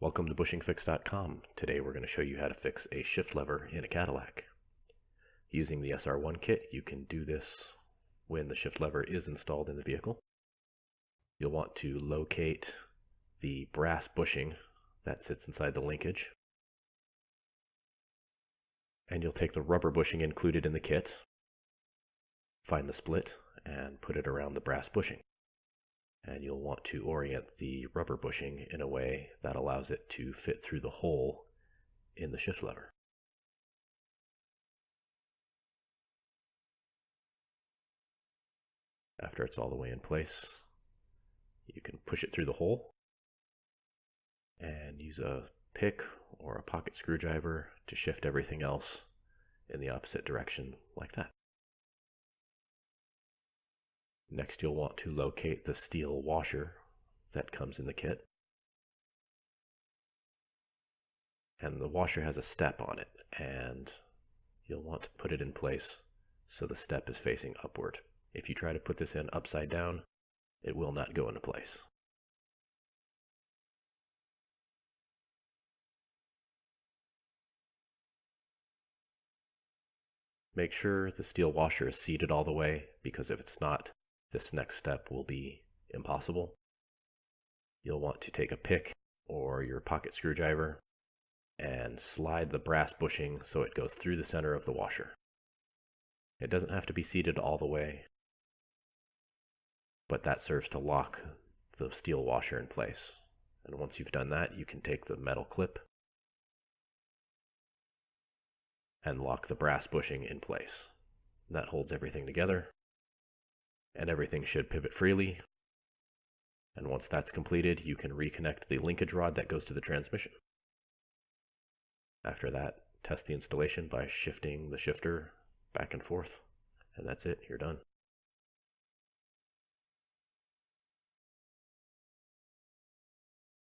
Welcome to bushingfix.com. Today we're going to show you how to fix a shift lever in a Cadillac. Using the SR1 kit, you can do this when the shift lever is installed in the vehicle. You'll want to locate the brass bushing that sits inside the linkage. And you'll take the rubber bushing included in the kit, find the split, and put it around the brass bushing. And you'll want to orient the rubber bushing in a way that allows it to fit through the hole in the shift lever. After it's all the way in place, you can push it through the hole and use a pick or a pocket screwdriver to shift everything else in the opposite direction like that. Next, you'll want to locate the steel washer that comes in the kit. And the washer has a step on it, and you'll want to put it in place so the step is facing upward. If you try to put this in upside down, it will not go into place. Make sure the steel washer is seated all the way, because if it's not, this next step will be impossible. You'll want to take a pick or your pocket screwdriver and slide the brass bushing so it goes through the center of the washer. It doesn't have to be seated all the way, but that serves to lock the steel washer in place. And once you've done that, you can take the metal clip and lock the brass bushing in place. That holds everything together, and everything should pivot freely. And once that's completed, you can reconnect the linkage rod that goes to the transmission. After that, test the installation by shifting the shifter back and forth, and that's it, you're done.